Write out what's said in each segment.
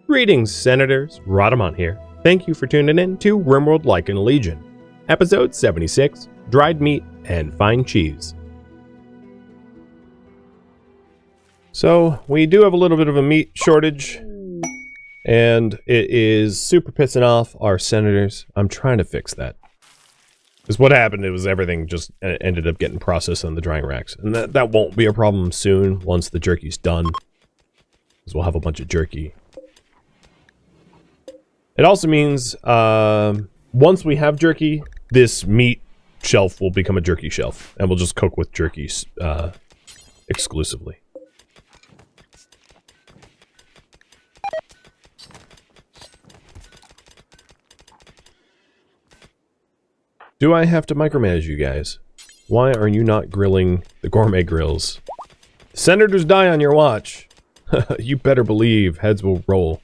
Greetings, Senators. Rhadamant here. Thank you for tuning in to RimWorld Lycan Legion, Episode 76, Dried Meat and Fine Cheese. So, we do have a little bit of a meat shortage, and it is super pissing off our Senators. I'm trying to fix that. Because what happened, it was everything just ended up getting processed on the drying racks. And that won't be a problem soon, once the jerky's done. Because we'll have a bunch of jerky. It also means, once we have jerky, this meat shelf will become a jerky shelf. And we'll just cook with jerky, exclusively. Do I have to micromanage you guys? Why are you not grilling the gourmet grills? Senators die on your watch. You better believe heads will roll.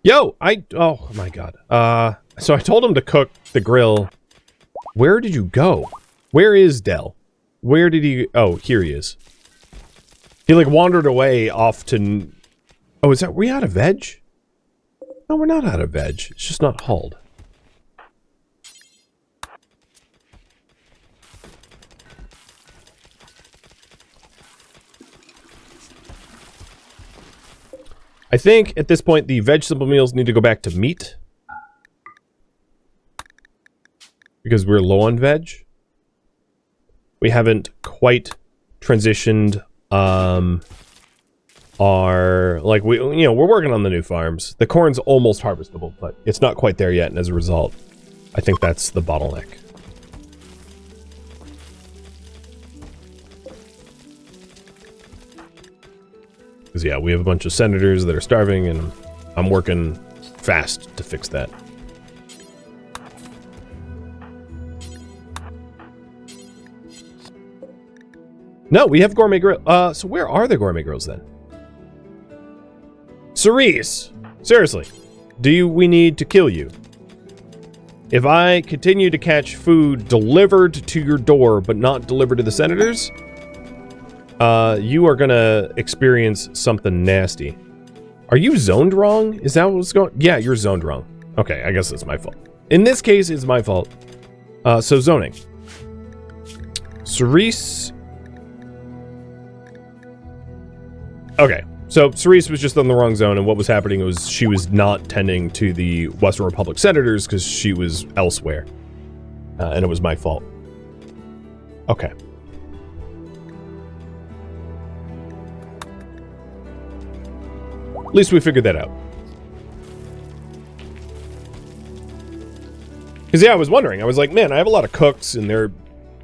Yo, oh my god. So I told him to cook the grill. Where did you go? Where is Del? Where did he... Oh, here he is. He like wandered away off to... Oh, is that... we out of veg? No, we're not out of veg. It's just not hulled. I think at this point the vegetable meals need to go back to meat. Because we're low on veg. We haven't quite transitioned our we're working on the new farms. The corn's almost harvestable, but it's not quite there yet, and as a result, I think that's the bottleneck. Because, yeah, we have a bunch of senators that are starving, and I'm working fast to fix that. No, we have gourmet grill. So where are the gourmet grills, then? Cerise! Seriously, we need to kill you? If I continue to catch food delivered to your door, but not delivered to the senators... you are gonna experience something nasty. Are you zoned wrong? Is that what's going... Yeah, you're zoned wrong. Okay, I guess it's my fault. In this case, it's my fault. So zoning. Cerise... Okay, so Cerise was just on the wrong zone, and what was happening was she was not tending to the Western Republic senators because she was elsewhere. And it was my fault. Okay. At least we figured that out. Because, yeah, I was wondering. I was like, man, I have a lot of cooks, and the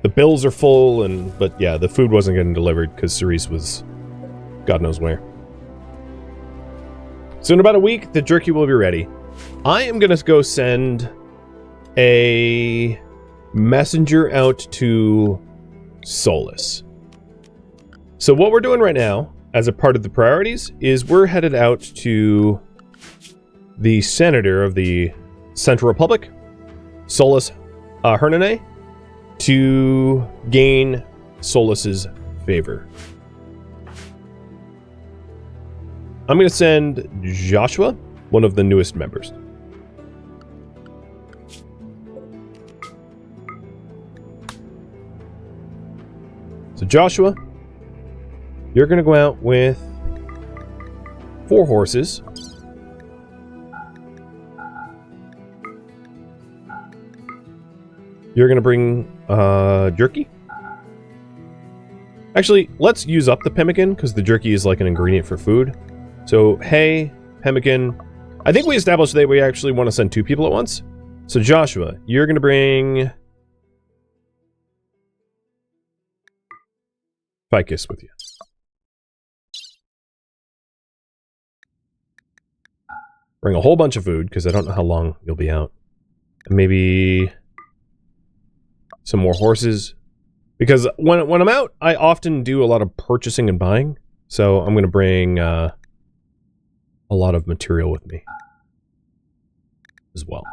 bills are full, but, yeah, the food wasn't getting delivered because Cerise was God knows where. So in about a week, the jerky will be ready. I am going to go send a messenger out to Solus. So what we're doing right now, as a part of the priorities, is we're headed out to the senator of the Central Republic, Solus Hernane, to gain Solus's favor. I'm going to send Joshua, one of the newest members. So Joshua, you're going to go out with 4 horses. You're going to bring jerky. Actually, let's use up the pemmican because the jerky is like an ingredient for food. So, hay, pemmican. I think we established that we actually want to send 2 people at once. So Joshua, you're going to bring Ficus with you. Bring a whole bunch of food, because I don't know how long you'll be out. And maybe some more horses. Because when I'm out, I often do a lot of purchasing and buying. So I'm going to bring a lot of material with me as well.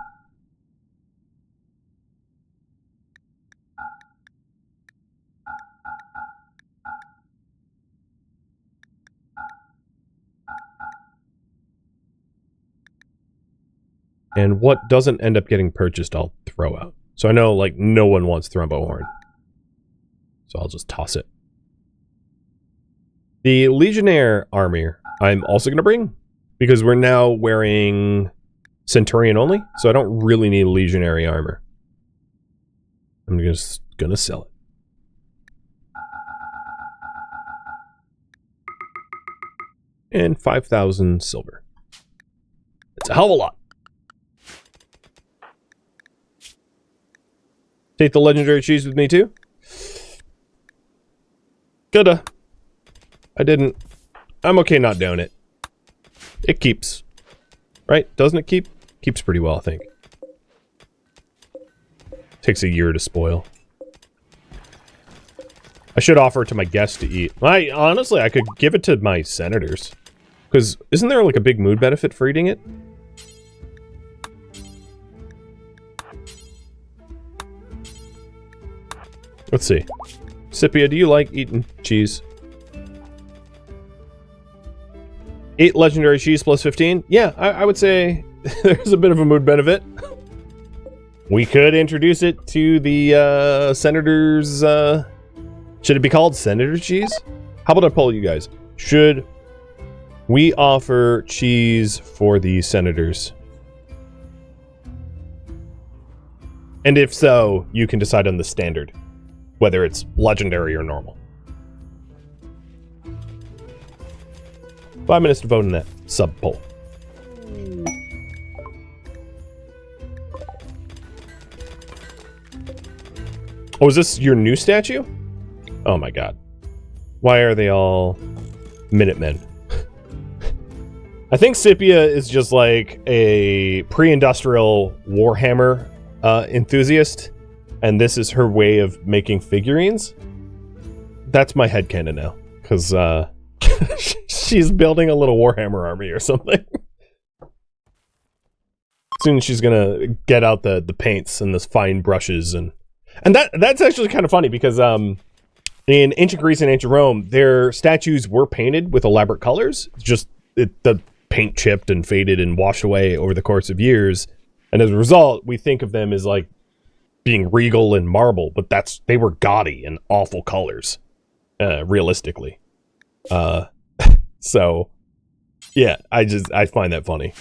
And what doesn't end up getting purchased, I'll throw out. So I know, like, no one wants Thrumbo Horn. So I'll just toss it. The Legionnaire armor I'm also going to bring, because we're now wearing Centurion only, so I don't really need Legionary armor. I'm just going to sell it. And 5,000 silver. That's a hell of a lot. Take the legendary cheese with me too? Coulda. I didn't. I'm okay not doing it. It keeps. Right? Doesn't it keep? Keeps pretty well, I think. Takes a year to spoil. I should offer it to my guests to eat. Honestly, I could give it to my senators. Because isn't there like a big mood benefit for eating it? Let's see. Scipia, do you like eating cheese? 8 legendary cheese plus 15? Yeah, I would say there's a bit of a mood benefit. We could introduce it to the senators. Should it be called senator cheese? How about I poll you guys? Should we offer cheese for the senators? And if so, you can decide on the standard, whether it's legendary or normal. 5 minutes to vote in that sub poll. Oh, is this your new statue? Oh my god. Why are they all Minutemen? I think Scipia is just like a pre-industrial Warhammer enthusiast, and this is her way of making figurines. That's my headcanon now, because she's building a little Warhammer army or something. Soon she's gonna get out the paints and the fine brushes, and that's actually kind of funny because in ancient Greece and ancient Rome, their statues were painted with elaborate colors. Just the paint chipped and faded and washed away over the course of years, and as a result, we think of them as like being regal and marble, but they were gaudy and awful colors, realistically. So yeah, I find that funny.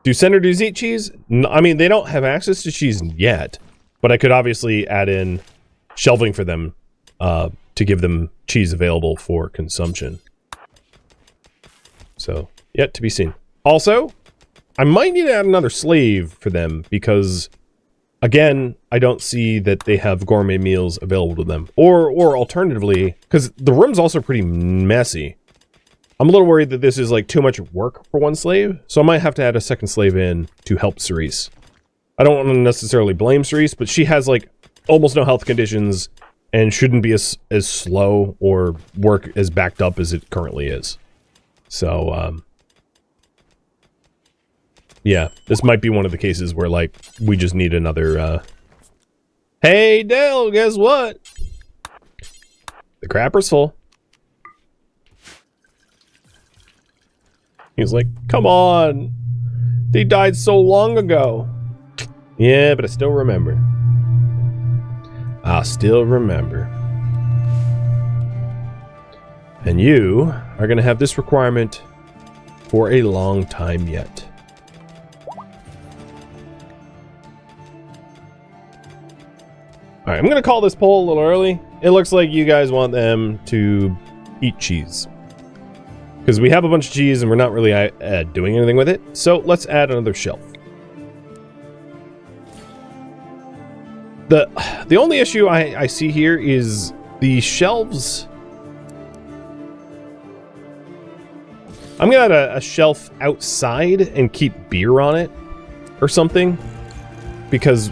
Do senators eat cheese? No, I mean, they don't have access to cheese yet, but I could obviously add in shelving for them to give them cheese available for consumption. So, yet to be seen. Also, I might need to add another slave for them because, again, I don't see that they have gourmet meals available to them. Or alternatively, because the room's also pretty messy. I'm a little worried that this is like too much work for one slave, so I might have to add a second slave in to help Cerise. I don't want to necessarily blame Cerise, but she has like almost no health conditions and shouldn't be as slow or work as backed up as it currently is. So, yeah, this might be one of the cases where like we just need another, Hey Dale, guess what? The crapper's full. He's like, come on. They died so long ago. Yeah, but I still remember. I still remember. And you are going to have this requirement for a long time yet. Alright, I'm going to call this poll a little early. It looks like you guys want them to eat cheese. Because we have a bunch of cheese and we're not really doing anything with it. So let's add another shelf. The only issue I see here is the shelves. I'm going to add a shelf outside and keep beer on it or something. Because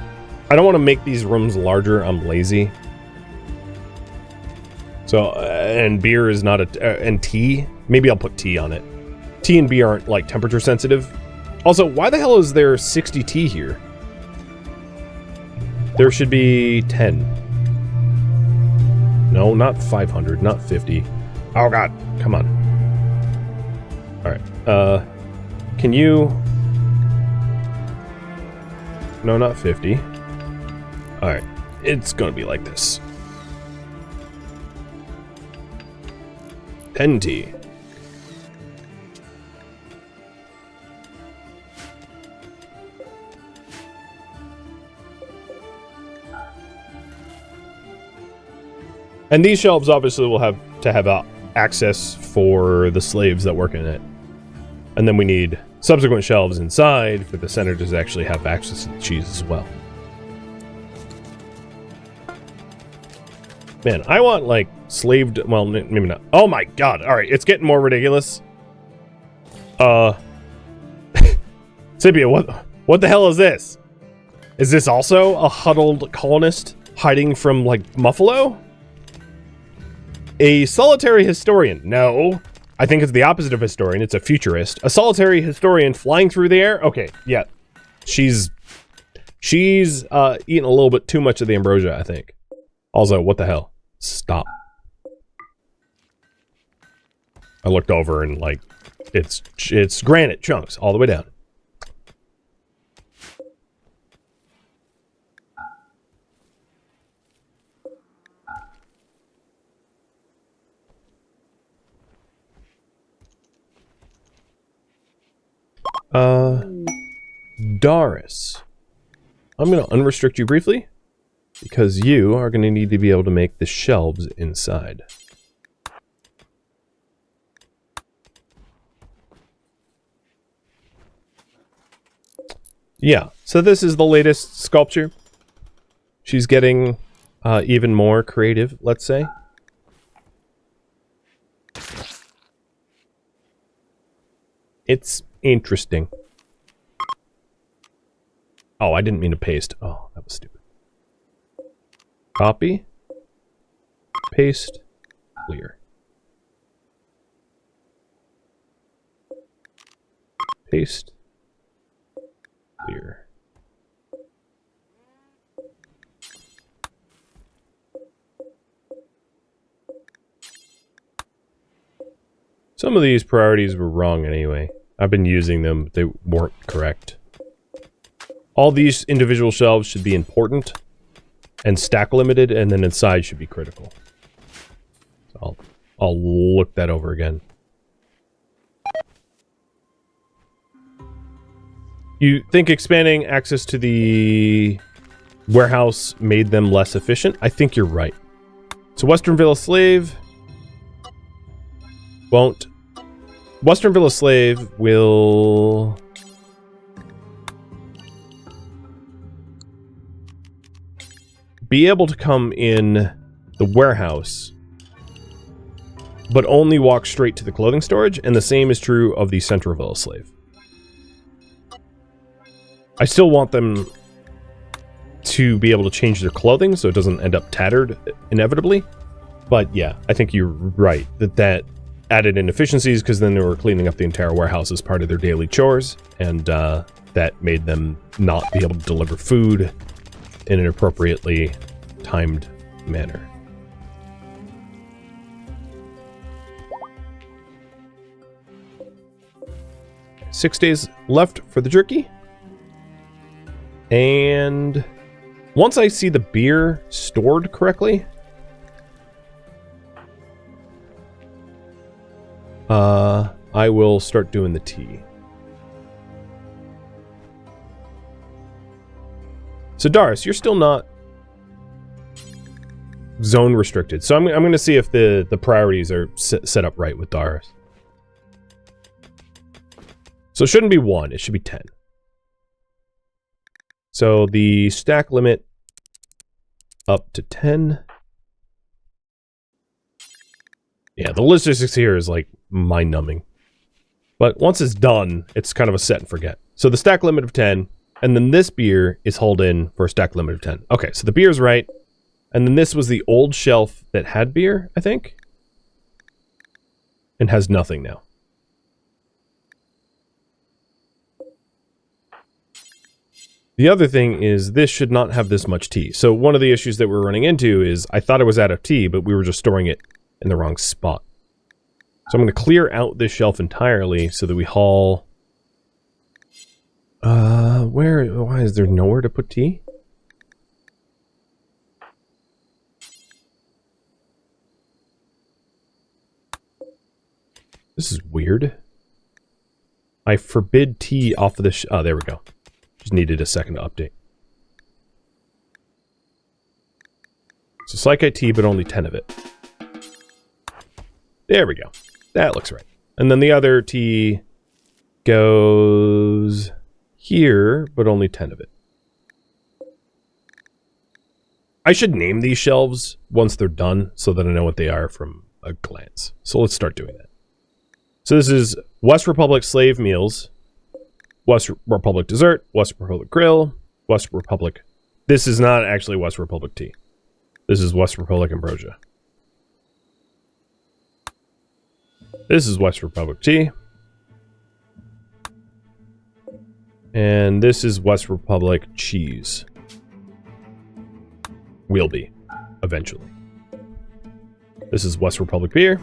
I don't want to make these rooms larger. I'm lazy. So, and beer is not and tea. Maybe I'll put tea on it. Tea and beer aren't like temperature sensitive. Also, why the hell is there 60 tea here? There should be 10. No, not 500, not 50. Oh god, come on. Alright, can you No, not 50. Alright. It's gonna be like this. 10T. And these shelves obviously will have to have access for the slaves that work in it. And then we need subsequent shelves inside for the senators to actually have access to the cheese as well. Man, I want, like, slaved... Well, maybe not. Oh my god. Alright, it's getting more ridiculous. Scipio, what the hell is this? Is this also a huddled colonist hiding from, like, Muffalo? A solitary historian. No. I think it's the opposite of historian. It's a futurist. A solitary historian flying through the air? Okay, yeah. She's eating a little bit too much of the ambrosia, I think. Also, what the hell? Stop. I looked over and, like, it's granite chunks all the way down. Doris. I'm going to unrestrict you briefly, because you are going to need to be able to make the shelves inside. Yeah, so this is the latest sculpture. She's getting even more creative, let's say. It's interesting. Oh, I didn't mean to paste. Oh, that was stupid. Copy. Paste. Clear. Paste. Clear. Some of these priorities were wrong anyway. I've been using them, they weren't correct. All these individual shelves should be important and stack limited, and then inside should be critical. So I'll look that over again. You think expanding access to the warehouse made them less efficient? I think you're right. So Western Villa Slave won't. Western Villa Slave will... be able to come in the warehouse, but only walk straight to the clothing storage, and the same is true of the Central Villa Slave. I still want them to be able to change their clothing so it doesn't end up tattered inevitably, but yeah, I think you're right that added inefficiencies because then they were cleaning up the entire warehouse as part of their daily chores, and that made them not be able to deliver food in an appropriately timed manner. Okay, 6 days left for the jerky. And once I see the beer stored correctly, I will start doing the tea. So Doris, you're still not zone restricted. So I'm going to see if the priorities are set up right with Doris. So it shouldn't be 1, it should be 10. So the stack limit up to 10. Yeah, the logistics here is like mind-numbing. But once it's done, it's kind of a set and forget. So the stack limit of 10, and then this beer is hauled in for a stack limit of 10. Okay, so the beer's right. And then this was the old shelf that had beer, I think. And has nothing now. The other thing is this should not have this much tea. So one of the issues that we're running into is I thought it was out of tea, but we were just storing it in the wrong spot. So I'm going to clear out this shelf entirely so that we haul Why is there nowhere to put tea? This is weird. I forbid tea off of the oh, there we go. Just needed a second to update. So Psychite tea, but only 10 of it. There we go. That looks right. And then the other tea goes here, but only 10 of it. I should name these shelves once they're done so that I know what they are from a glance. So let's start doing that. So this is West Republic Slave Meals, West Republic Dessert, West Republic Grill, West Republic... This is not actually West Republic Tea. This is West Republic Ambrosia. This is West Republic Tea. And this is West Republic Cheese. Will be, eventually. This is West Republic Beer.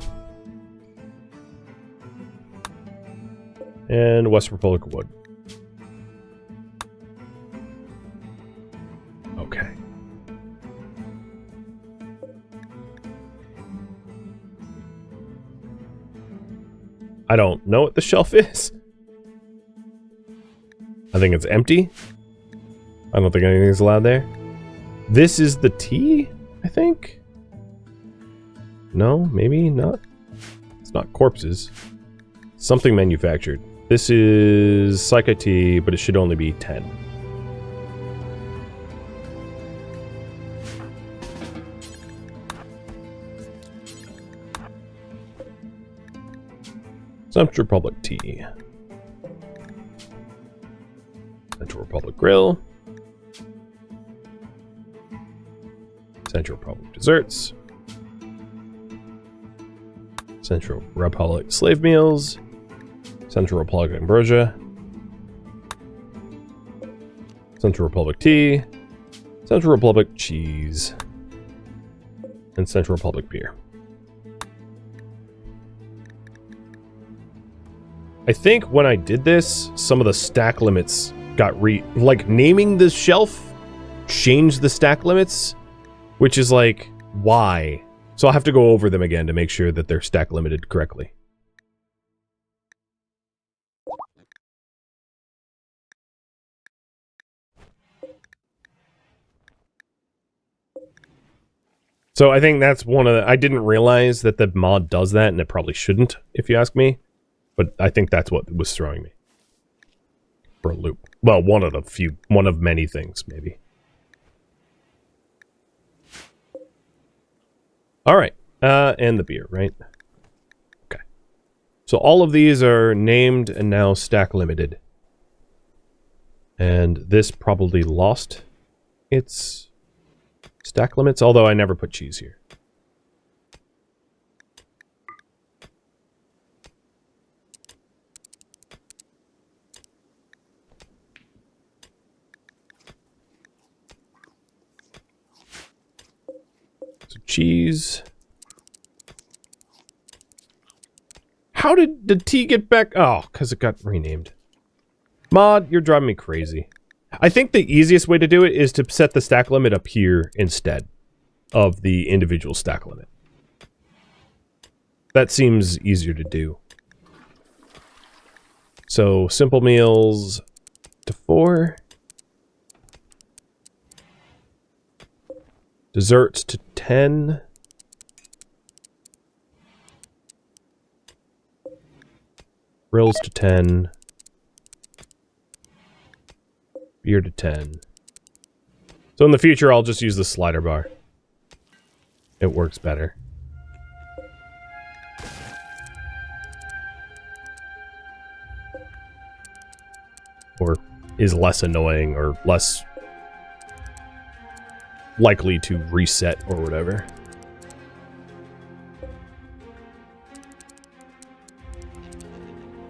And West Republic Wood. Okay. I don't know what the shelf is. I think it's empty. I don't think anything's allowed there. This is the tea, I think? No, maybe not. It's not corpses. Something manufactured. This is Psycho tea, but it should only be 10. Central Republic tea. Central Republic Grill. Central Republic Desserts. Central Republic Slave Meals. Central Republic Ambrosia. Central Republic Tea. Central Republic Cheese. And Central Republic Beer. I think when I did this, some of the stack limits got like, naming the shelf changed the stack limits, which is like, why? So I'll have to go over them again to make sure that they're stack limited correctly. So I think that's one of the... I didn't realize that the mod does that, and it probably shouldn't, if you ask me. But I think that's what was throwing me for a loop. Well, one of many things, maybe. All right, and the beer, right? Okay. So all of these are named and now stack limited. And this probably lost its stack limits, although I never put cheese here. Cheese. How did the tea get back? Oh, because it got renamed. Mod, you're driving me crazy. I think the easiest way to do it is to set the stack limit up here instead of the individual stack limit. That seems easier to do. So, simple meals to 4. Desserts to 10. Grills to 10. Beer to 10. So in the future, I'll just use the slider bar. It works better. Or is less annoying or less likely to reset or whatever.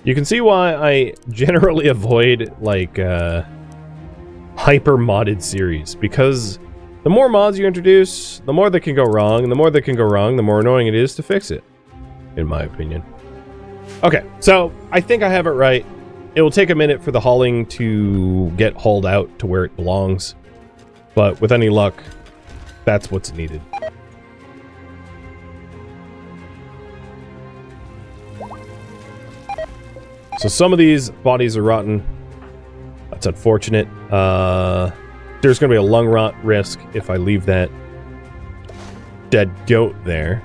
You can see why I generally avoid, like, hyper-modded series, because the more mods you introduce, the more that can go wrong, and the more that can go wrong, the more annoying it is to fix it, in my opinion. Okay, so I think I have it right. It will take a minute for the hauling to get hauled out to where it belongs. But with any luck, that's what's needed. So some of these bodies are rotten. That's unfortunate. There's going to be a lung rot risk if I leave that dead goat there.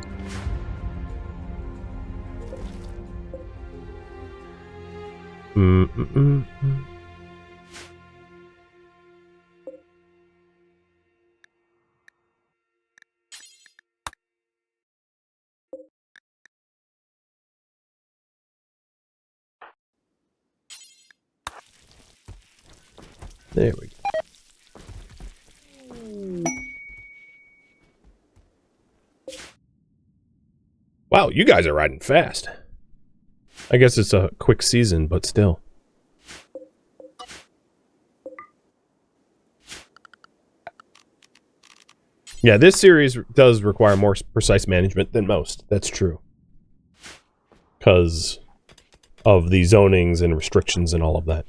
There we go. Wow, you guys are riding fast. I guess it's a quick season, but still. Yeah, this series does require more precise management than most. That's true. Because of the zonings and restrictions and all of that.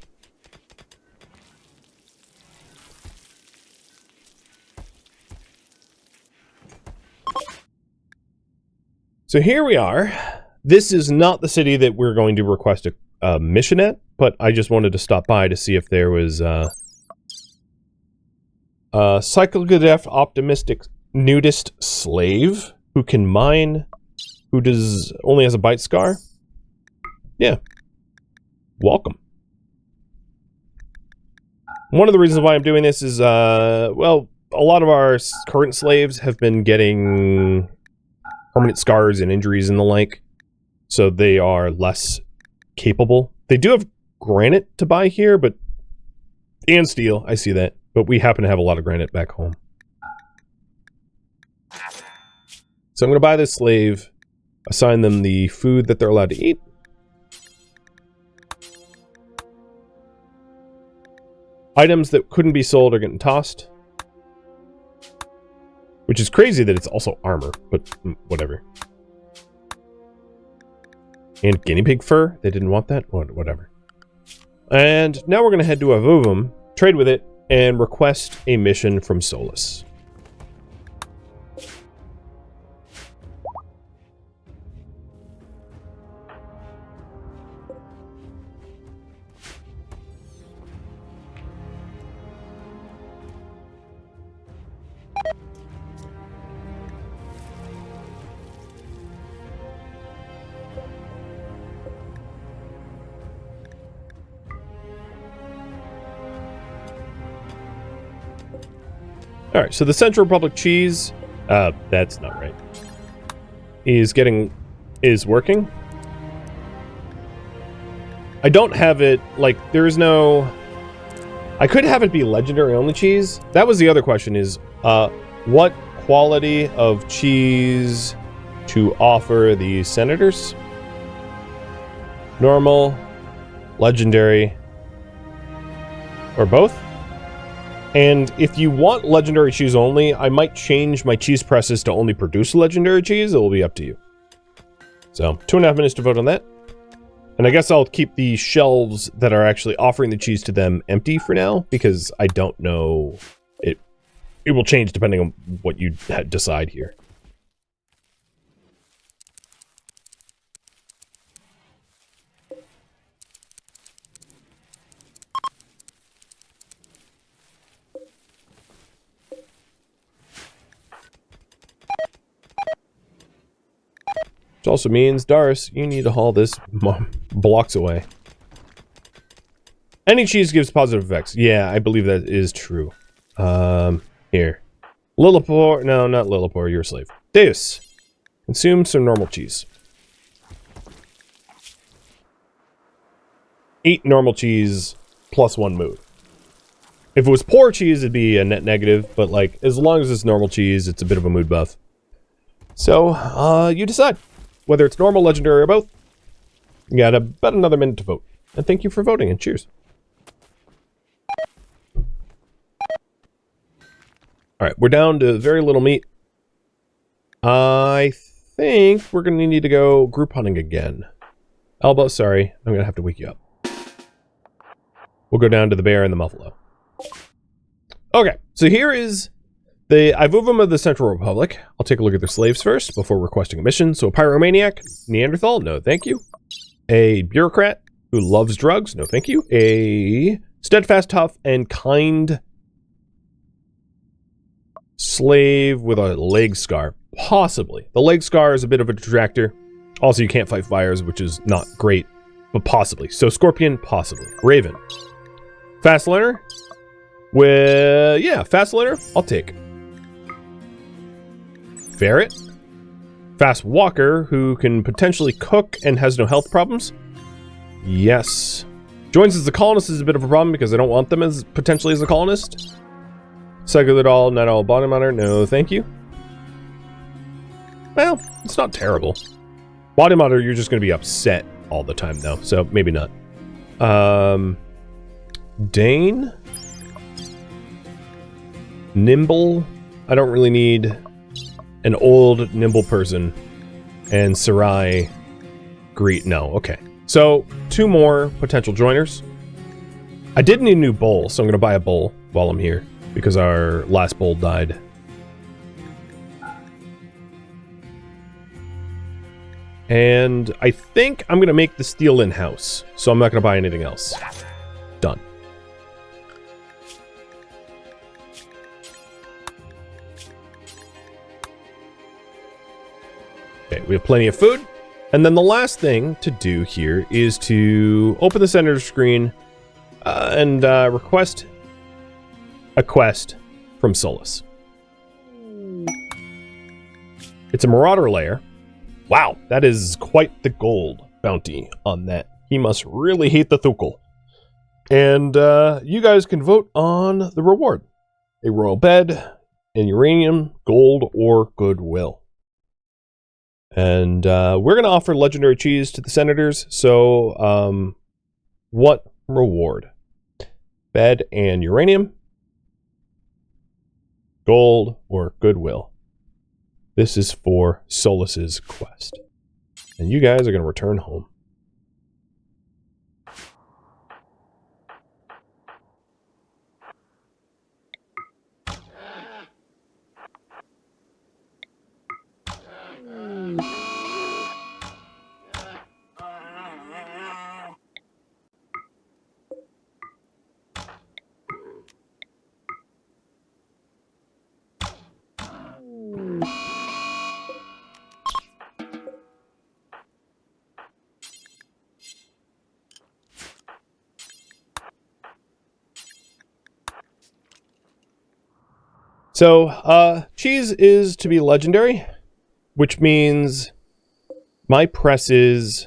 So here we are. This is not the city that we're going to request a mission at, but I just wanted to stop by to see if there was a psychodeaf optimistic nudist slave who can mine, who only has a bite scar. Yeah. Welcome. One of the reasons why I'm doing this is, well, a lot of our current slaves have been getting permanent scars and injuries and the like, so they are less capable. They do have granite to buy here, but and steel, I see that, but we happen to have a lot of granite back home. So I'm going to buy this slave, assign them the food that they're allowed to eat. Items that couldn't be sold are getting tossed. Which is crazy that it's also armor, but whatever. And guinea pig fur? They didn't want that? Whatever. And now we're going to head to Avuvum, trade with it, and request a mission from Solus. Alright, so the Central Republic cheese, that's not right, is working. I don't have it, like, there is no... I could have it be legendary only cheese. That was the other question is, what quality of cheese to offer the senators? Normal, legendary, or both? And if you want legendary cheese only, I might change my cheese presses to only produce legendary cheese. It will be up to you. So, 2.5 minutes to vote on that. And I guess I'll keep the shelves that are actually offering the cheese to them empty for now, because I don't know. It will change depending on what you decide here. Which also means, Doris, you need to haul this blocks away. Any cheese gives positive effects. Yeah, I believe that is true. Here. Lillipor, no, not Lillipor, you're a slave. Deus, consume some normal cheese. 8 normal cheese plus 1 mood. If it was poor cheese, it'd be a net negative, but like, as long as it's normal cheese, it's a bit of a mood buff. So, you decide. Whether it's normal, legendary, or both. You got about another minute to vote. And thank you for voting, and cheers. Alright, we're down to very little meat. I think we're going to need to go group hunting again. Alba, sorry. I'm going to have to wake you up. We'll go down to the bear and the buffalo. Okay, so here is the Ivuvum of the Central Republic. I'll take a look at their slaves first before requesting a mission. So a pyromaniac, Neanderthal, no thank you. A bureaucrat who loves drugs, no thank you. A steadfast, tough, and kind slave with a leg scar, possibly. The leg scar is a bit of a detractor. Also, you can't fight fires, which is not great, but possibly. So scorpion, possibly. Raven. Fast learner? Fast learner, I'll take. Ferret. Fast walker, who can potentially cook and has no health problems. Yes. Joins as a colonist is a bit of a problem because I don't want them as potentially as a colonist. Cycle it all, not all bottom honor, no thank you. Well, it's not terrible. Bottom honor, you're just going to be upset all the time though, so maybe not. Dane. Nimble. I don't really need an old nimble person. And Sarai. No, okay. So, 2 more potential joiners. I did need a new bowl, so I'm going to buy a bowl while I'm here. Because our last bowl died. And I think I'm going to make the steel in-house. So I'm not going to buy anything else. Done. Okay, we have plenty of food. And then the last thing to do here is to open the senator screen and request a quest from Solus. It's a Marauder lair. Wow, that is quite the gold bounty on that. He must really hate the Thukul. And you guys can vote on the reward. A royal bed, an uranium, gold, or goodwill. And we're going to offer legendary cheese to the senators. So, what reward? Bed and uranium, gold, or goodwill. This is for Solus's quest. And you guys are going to return home. So, cheese is to be legendary, which means my presses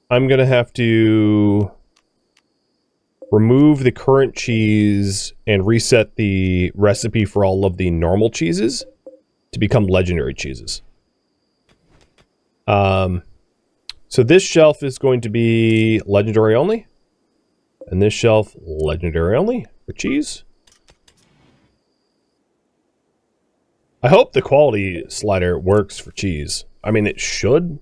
I'm going to have to remove the current cheese and reset the recipe for all of the normal cheeses to become legendary cheeses. So this shelf is going to be legendary only. And this shelf, legendary only for cheese. I hope the quality slider works for cheese. I mean, it should.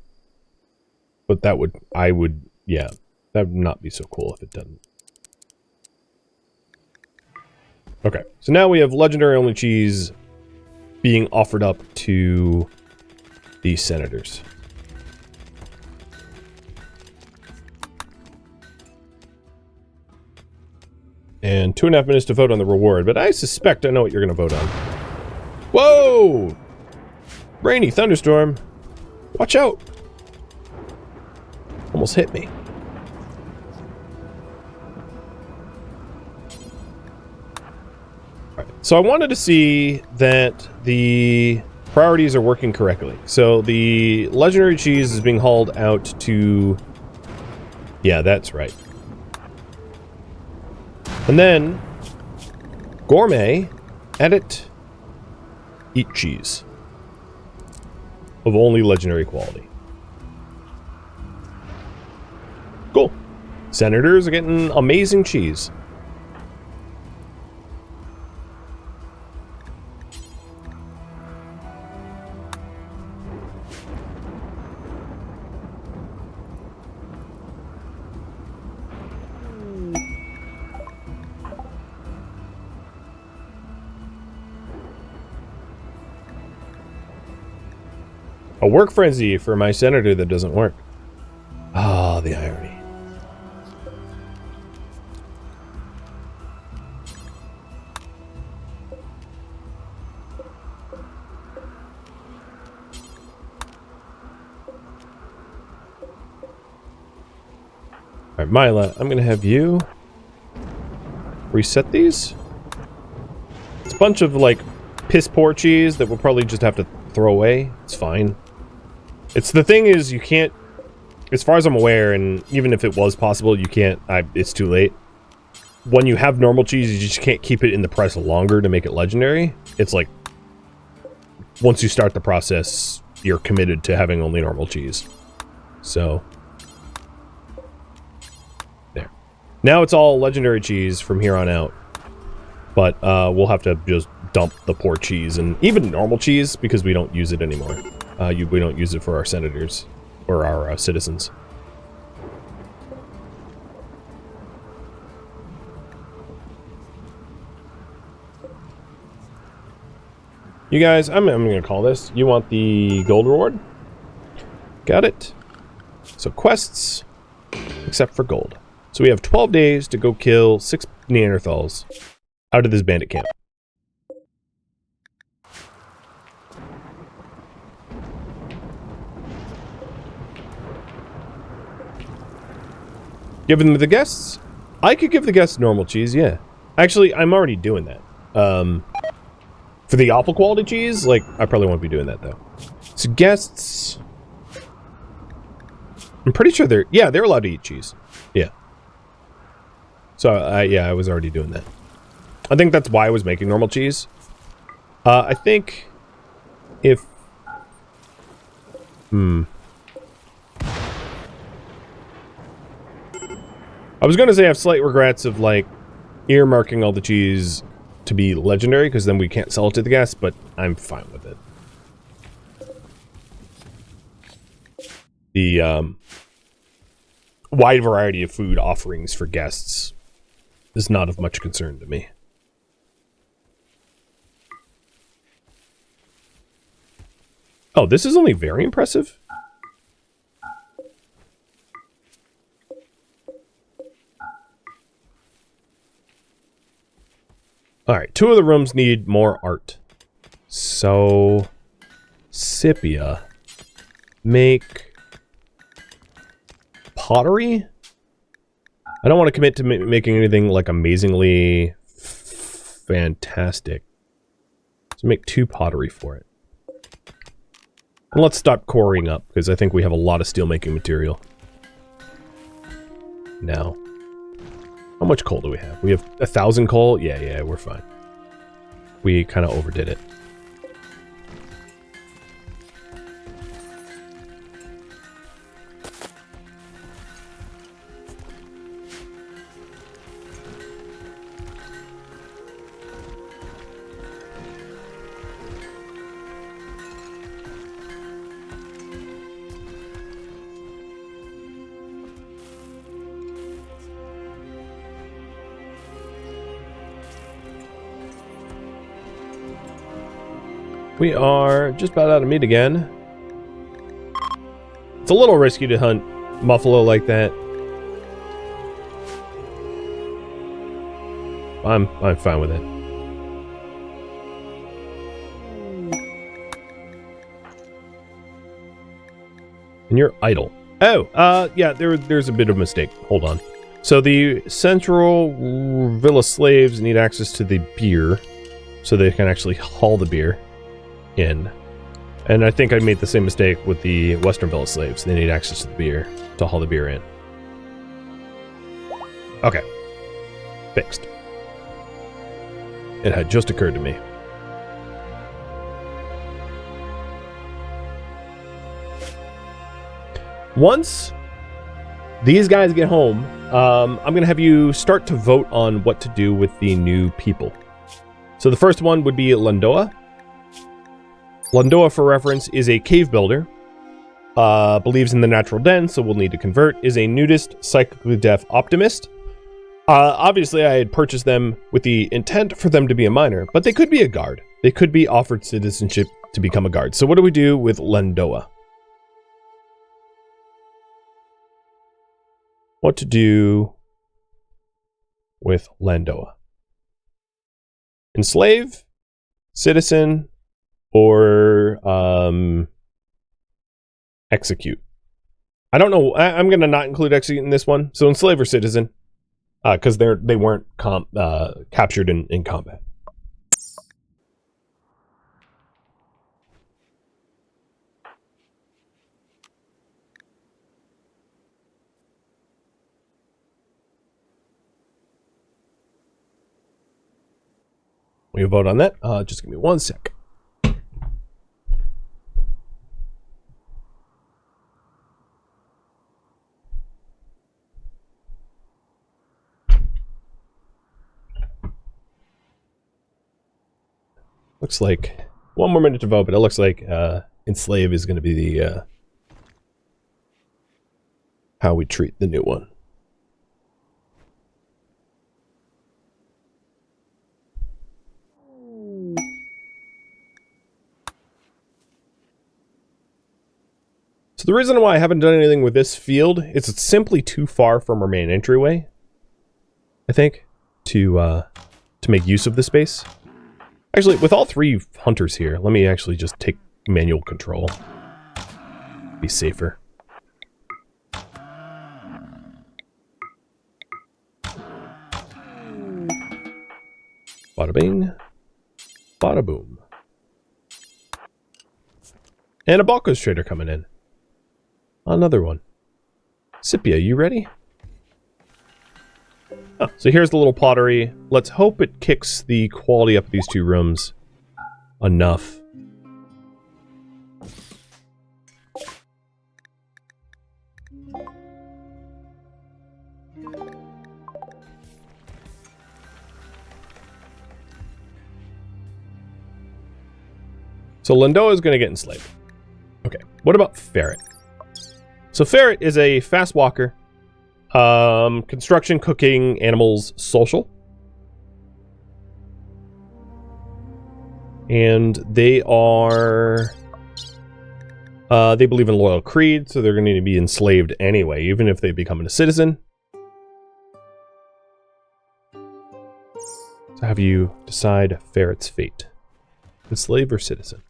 But that would, yeah, that would not be so cool if it doesn't. Okay, so now we have legendary only cheese being offered up to the senators. And 2.5 minutes to vote on the reward, but I suspect I know what you're going to vote on. Whoa! Rainy thunderstorm. Watch out! Almost hit me. Alright, so I wanted to see that the priorities are working correctly. So the legendary cheese is being hauled out to... Yeah, that's right. And then, gourmet, edit, eat cheese. Of only legendary quality. Cool. Senators are getting amazing cheese. A work frenzy for my senator that doesn't work. Ah, the irony. Alright, Mila, I'm gonna have you reset these. It's a bunch of, like, piss poor cheese that we'll probably just have to throw away. It's fine. It's the thing is, you can't, as far as I'm aware, and even if it was possible, you can't, it's too late. When you have normal cheese, you just can't keep it in the press longer to make it legendary. It's like, once you start the process, you're committed to having only normal cheese. So, there. Now it's all legendary cheese from here on out. But we'll have to just dump the poor cheese, and even normal cheese, because we don't use it anymore. We don't use it for our senators, or our citizens. You guys, I'm going to call this. You want the gold reward? Got it. So quests, except for gold. So we have 12 days to go kill 6 Neanderthals out of this bandit camp. Give them to the guests? I could give the guests normal cheese, yeah. Actually, I'm already doing that. For the apple quality cheese, like, I probably won't be doing that, though. So guests... I'm pretty sure they're allowed to eat cheese. Yeah. So, yeah, I was already doing that. I think that's why I was making normal cheese. I think... if... I was going to say I have slight regrets of, like, earmarking all the cheese to be legendary, because then we can't sell it to the guests, but I'm fine with it. The, wide variety of food offerings for guests is not of much concern to me. Oh, this is only very impressive? Alright, 2 of the rooms need more art. So... Scipia. Make... pottery? I don't want to commit to making anything, like, amazingly... fantastic. So make 2 pottery for it. And let's stop quarrying up, because I think we have a lot of steelmaking material. Now. How much coal do we have? We have 1,000 coal? Yeah, we're fine. We kind of overdid it. We are just about out of meat again. It's a little risky to hunt buffalo like that. I'm fine with it. And you're idle. Oh, yeah, there's a bit of a mistake. Hold on. So the central villa slaves need access to the beer, so they can actually haul the beer in. And I think I made the same mistake with the Western Villa slaves. They need access to the beer to haul the beer in. Okay. Fixed. It had just occurred to me. Once these guys get home, I'm going to have you start to vote on what to do with the new people. So the first one would be Landoa. Landoa, for reference, is a cave builder, believes in the natural den, so we'll need to convert, is a nudist, psychically deaf optimist. Obviously, I had purchased them with the intent for them to be a miner, but they could be a guard. They could be offered citizenship to become a guard. So what do we do with Landoa? what to do with Landoa. Enslave, citizen, or execute. I don't know. I'm going to not include execute in this one. So enslave or citizen, because they weren't captured in combat. We vote on that. Just give me 1 sec. Looks like 1 more minute to vote, but it looks like enslave is going to be the how we treat the new one. So the reason why I haven't done anything with this field is it's simply too far from our main entryway, I think, to make use of the space. Actually, with all 3 hunters here, let me actually just take manual control. Be safer. Bada bing. Bada boom. And a Balkos trader coming in. Another one. Scipia, you ready? Oh, so here's the little pottery. Let's hope it kicks the quality up of these 2 rooms enough. So Landoa is going to get enslaved. Okay, what about Ferret? So Ferret is a fast walker. Construction, cooking, animals, social. And they are... they believe in loyal creed, so they're going to need to be enslaved anyway, even if they become a citizen. So have you decide Ferret's fate. Enslave or citizen?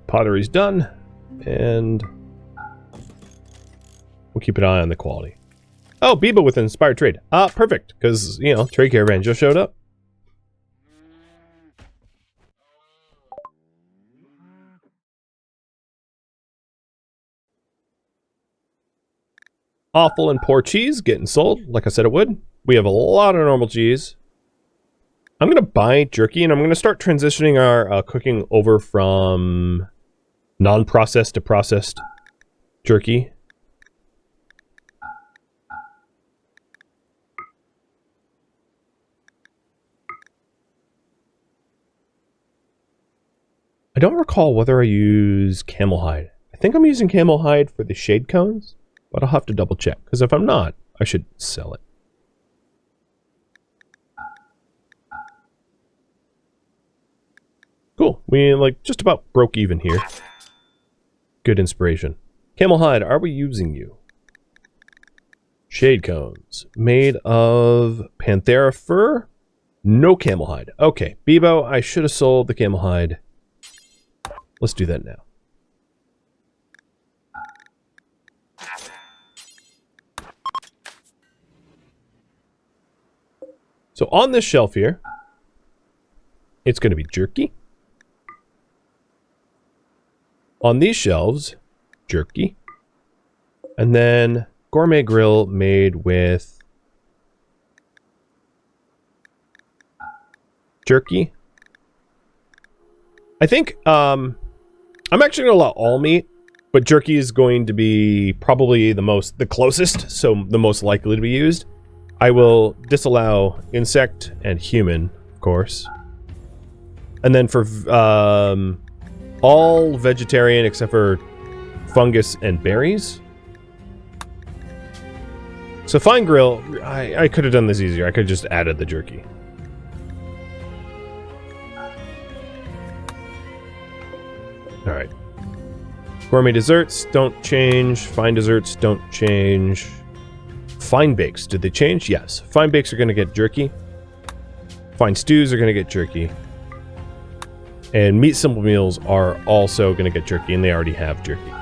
Pottery's done, and we'll keep an eye on the quality. Oh, Biba with inspired trade. Perfect, because, you know, trade caravan just showed up. Awful and poor cheese getting sold, like I said it would. We have a lot of normal cheese. I'm going to buy jerky, and I'm going to start transitioning our cooking over from non-processed to processed jerky. I don't recall whether I use camel hide. I think I'm using camel hide for the shade cones, but I'll have to double check, because if I'm not, I should sell it. Cool. We like just about broke even here. Good inspiration. Camel hide, are we using you? Shade cones. Made of Panthera fur? No camel hide. Okay. Bebo, I should have sold the camel hide. Let's do that now. So on this shelf here, it's going to be jerky. On these shelves, jerky. And then gourmet grill made with jerky. I think I'm actually going to allow all meat, But jerky is going to be probably the closest, so the most likely to be used. I will disallow insect and human, of course. And then for all vegetarian except for fungus and berries. So fine grill, I could have done this easier. I could have just added the jerky. Alright. Gourmet desserts don't change. Fine desserts don't change. Fine bakes, did they change? Yes. Fine bakes are going to get jerky. Fine stews are going to get jerky. And meat simple meals are also going to get jerky, and they already have jerky.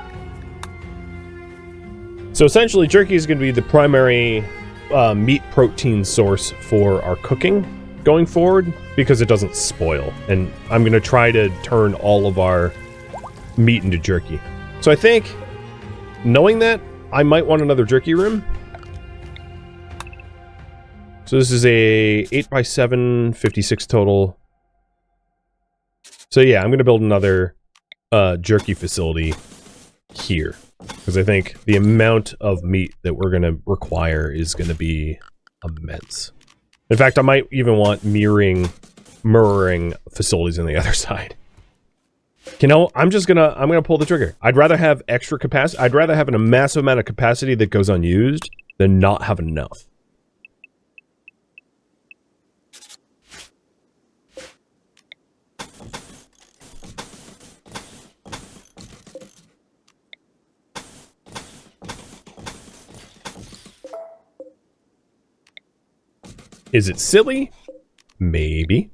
So essentially, jerky is going to be the primary meat protein source for our cooking going forward, because it doesn't spoil. And I'm going to try to turn all of our meat into jerky. So I think, knowing that, I might want another jerky room. So this is a 8x7, 56 total. So yeah, I'm going to build another jerky facility here. Because I think the amount of meat that we're going to require is going to be immense. In fact, I might even want mirroring facilities on the other side. You know, I'm gonna pull the trigger. I'd rather have extra capacity. I'd rather have a massive amount of capacity that goes unused than not have enough. Is it silly? Maybe.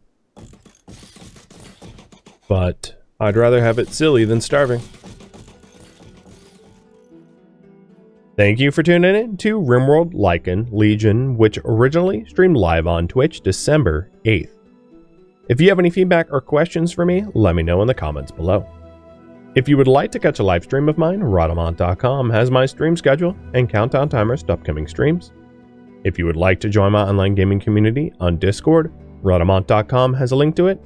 But I'd rather have it silly than starving. Thank you for tuning in to RimWorld Lycan Legion, which originally streamed live on Twitch December 8th. If you have any feedback or questions for me, let me know in the comments below. If you would like to catch a live stream of mine, Rhadamant.com has my stream schedule and countdown timers to upcoming streams. If you would like to join my online gaming community on Discord, Rhadamant.com has a link to it,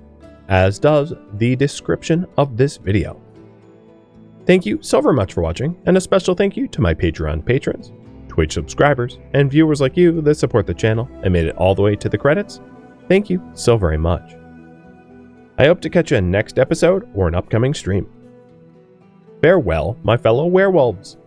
as does the description of this video. Thank you so very much for watching, and a special thank you to my Patreon patrons, Twitch subscribers, and viewers like you that support the channel and made it all the way to the credits. Thank you so very much. I hope to catch you in next episode or an upcoming stream. Farewell, my fellow werewolves.